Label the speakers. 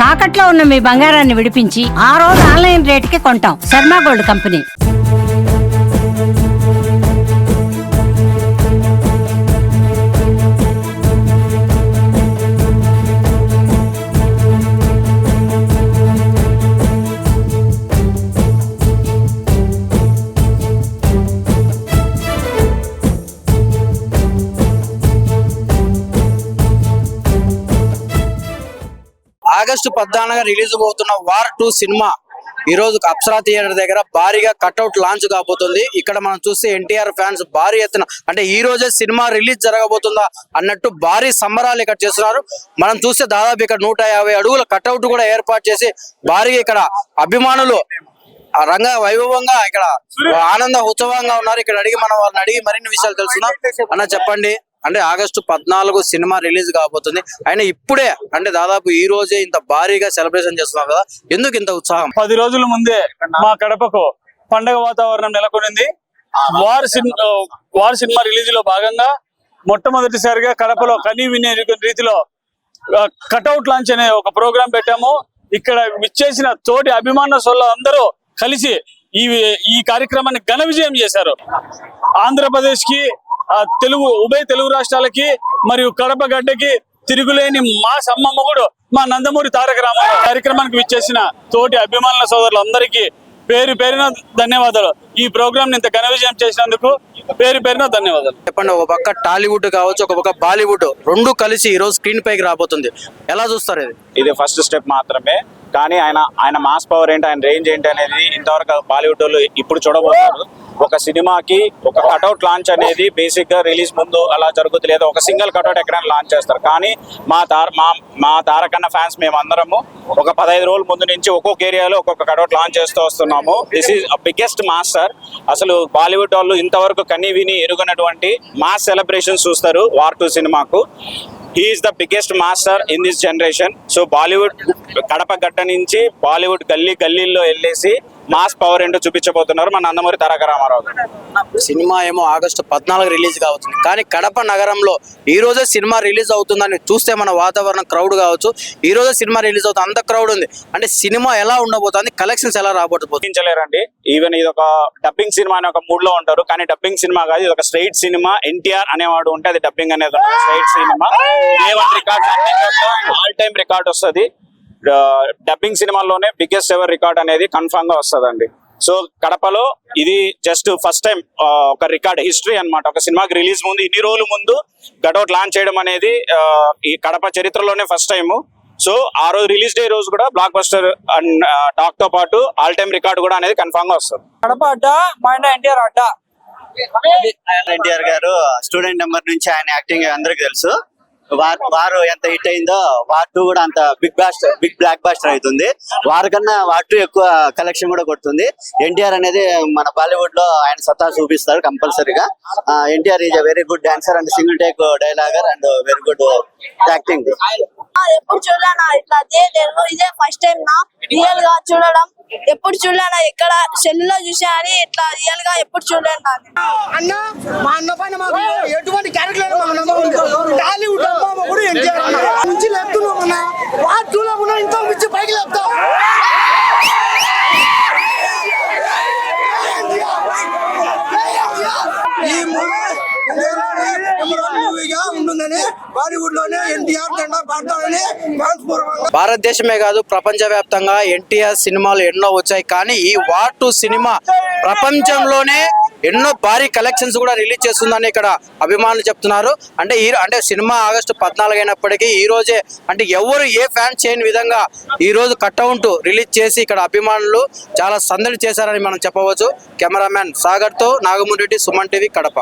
Speaker 1: తాకట్లో ఉన్న మీ బంగారాన్ని విడిపించి ఆ రోజు ఆన్లైన్ రేటుకి కొంటాం. Sharma gold company.
Speaker 2: August 14 release అవుతున్న వార్ 2 సినిమా ఈ రోజు అప్సరా థియేటర్ దగ్గర భారీగా కట్అవుట్ లాంచ్ కాబోతుంది. ఇక్కడ మనం చూస్తే ఎన్టీఆర్ ఫ్యాన్స్ భారీ ఎత్తున అంటే ఈ రోజే సినిమా రిలీజ్ జరగబోతుందా అన్నట్టు భారీ సంబరాలు ఇక్కడ చేస్తున్నారు. మనం చూస్తే దాదాపు ఇక్కడ 150 అడుగుల కట్అవుట్ కూడా ఏర్పాటు చేసి భారీగా ఇక్కడ అభిమానులు రంగ వైభవంగా ఇక్కడ ఆనంద ఉత్సవంగా ఉన్నారు. ఇక్కడ వాళ్ళని అడిగి మరిన్ని విషయాలు తెలుసుకుందాం. అన్న చెప్పండి, అంటే ఆగస్టు 14 సినిమా రిలీజ్ కాబోతుంది, అయినా ఇప్పుడే అంటే దాదాపు ఈ రోజే ఇంత భారీగా సెలబ్రేషన్ చేస్తున్నారు కదా, ఎందుకు ఇంత ఉత్సాహం?
Speaker 3: 10 రోజుల ముందే మా కడపకు పండగ వాతావరణం నెలకొనింది. వార్ సినిమా రిలీజ్ లో భాగంగా మొట్టమొదటిసారిగా కడపలో కనీ వినే రీతిలో కట్అవుట్ లాంచ్ అనే ఒక ప్రోగ్రాం పెట్టాము. ఇక్కడ విచ్చేసిన తోటి అభిమానులు అందరూ కలిసి ఈ కార్యక్రమాన్ని ఘన విజయం చేశారు. ఆంధ్రప్రదేశ్ కి ఉభయ తెలుగు రాష్ట్రాలకి మరియు కడప గడ్డకి తిరుగులేని మా సమ్మమ్మగుడు మా నందమూరి తారక రామారావు కార్యక్రమానికి విచ్చేసిన తోటి అభిమానుల సోదరులందరికీ పేరు పేరున ధన్యవాదాలు. ఈ ప్రోగ్రామ్ ఇంత ఘన విజయం చేసినందుకు పేరు పేరున ధన్యవాదాలు.
Speaker 2: చెప్పండి, ఒక పక్క టాలీవుడ్ కావచ్చు, ఒక పక్క బాలీవుడ్ రెండు కలిసి ఈ రోజు స్క్రీన్ పైకి రాబోతుంది, ఎలా చూస్తారు?
Speaker 4: ఇది ఫస్ట్ స్టెప్ మాత్రమే, కానీ ఆయన మాస్ పవర్ ఏంటి, ఆయన రేంజ్ ఏంటి అనేది ఇంతవరకు బాలీవుడ్ వాళ్ళు ఇప్పుడు చూడబోతున్నారు. ఒక సినిమాకి ఒక కట్అవుట్ లాంచ్ అనేది బేసిక్ గా రిలీజ్ ముందు అలా జరుగుతుంది, లేదా ఒక సింగిల్ కట్అవుట్ ఎక్కడైనా లాంచ్ చేస్తారు. కానీ మా తారకన్న ఫ్యాన్స్ మేమందరము ఒక 15 రోజుల ముందు నుంచి ఒక్కొక్క ఏరియాలో ఒక్కొక్క కట్అవుట్ లాంచ్ చేస్తూ వస్తున్నాము. This is biggest master. అసలు బాలీవుడ్ వాళ్ళు ఇంతవరకు కనీ విని ఎరుగనటువంటి మాస్ సెలబ్రేషన్స్ చూస్తారు వార్ 2 సినిమాకు. He is the biggest master in this generation. So Bollywood Kadapa గడ్డ నుంచి బాలీవుడ్ గల్లీల్లో వెళ్ళేసి మాస్ పవర్ ఏంటో చూపించబోతున్నారు మన నందమూరి తారక రామారావు.
Speaker 2: సినిమా ఏమో ఆగస్టు 14 రిలీజ్ కావుతుంది, కానీ కడప నగరంలో ఈ రోజే సినిమా రిలీజ్ అవుతుందని చూస్తే మన వాతావరణం క్రౌడ్ కావచ్చు, ఈ రోజే సినిమా రిలీజ్ అవుతుంది, అంత క్రౌడ్ ఉంది. అంటే సినిమా ఎలా ఉండబోతుంది, కలెక్షన్స్ ఎలా
Speaker 4: రాబోతుందండి? ఈవెన్ ఇది ఒక డబ్బింగ్ సినిమా అని ఒక మూడ్ లో ఉంటారు, కానీ డబ్బింగ్ సినిమా కాదు, ఇది ఒక స్ట్రైట్ సినిమా. ఎన్టీఆర్ అనేవాడు ఉంటే అది డబ్బింగ్ అనేది straight cinema. All time record వస్తుంది. డబ్బింగ్ సినిమాల్లోనే బిగ్గెస్ట్ ఎవర్ రికార్డ్ అనేది కన్ఫర్మ్ గా వస్తుందండి. సో కడపలో ఇది జస్ట్ ఫస్ట్ టైం ఒక రికార్డ్ హిస్టరీ అన్నమాట. ఒక సినిమాకి రిలీజ్ ముందు ఇన్ని రోజుల ముందు కట్అవుట్ లాంచ్ చేయడం అనేది ఈ కడప చరిత్రలోనే ఫస్ట్ టైం. సో ఆ రోజు రిలీజ్ డే రోజు కూడా బ్లాక్ బస్టర్ అండ్ టాక్ తో పాటు ఆల్ టైమ్ రికార్డ్ కూడా అనేది కన్ఫర్మ్ గా వస్తుంది.
Speaker 5: కడప అడ్డా మైండ్ ఎన్టీఆర్ అడ్డా.
Speaker 6: ఎన్టీఆర్ గారు స్టూడెంట్ నెంబర్ నుంచి ఆయన యాక్టింగ్ అందరికి తెలుసు. వార్ ఎంత హిట్ అయిందో వార్ 2 కూడా అంత బిగ్ బ్లాక్ బాస్టర్ అవుతుంది. వార్ కన్నా వార్ 2 ఎక్కువ కలెక్షన్ కూడా కొడుతుంది. ఎన్టీఆర్ అనేది మన బాలీవుడ్ లో ఆయన సత్తా చూపిస్తారు కంపల్సరీగా. NTR is a very good dancer and single take డైలాగర్ and very good acting.
Speaker 7: ఎప్పుడు చూడలేనా ఇట్లా ఇదే ఫస్ట్ టైం నా రియల్ గా చూడడం. ఎప్పుడు చూడలేనా, ఎక్కడ సెల్లో చూసా అని ఇట్లా రియల్ గా ఎప్పుడు చూడలేను.
Speaker 5: అన్న మా అన్న పైన మాకు ఎటువంటి క్యారెక్టర్ టాలీవుడ్ నుంచి లేపుతున్నాం అన్న. వార్ 2 లో ఉన్న ఇంత మించి పైకి లేపుతాం. ఈ మూవీగా ఉంటుందని బాలీవుడ్ లోనే ఎన్టీఆర్ జెండా పాడతానని
Speaker 2: భారతదేశమే కాదు ప్రపంచ వ్యాప్తంగా ఎన్టీఆర్ సినిమాలు ఎన్నో వచ్చాయి, కానీ ఈ వార్ 2 సినిమా ప్రపంచంలోనే ఎన్నో భారీ కలెక్షన్స్ కూడా రిలీజ్ చేస్తుందని ఇక్కడ అభిమానులు చెప్తున్నారు. అంటే సినిమా ఆగస్టు 14 అయినప్పటికీ ఈ రోజే అంటే ఎవరు ఏ ఫ్యాన్ చేయని విధంగా ఈ రోజు కట్అవుట్ రిలీజ్ చేసి ఇక్కడ అభిమానులు చాలా సందడి చేశారని మనం చెప్పవచ్చు. కెమెరామ్యాన్ సాగర్ తో నాగమూరి రెడ్డి, సుమన్ టీవీ, కడప.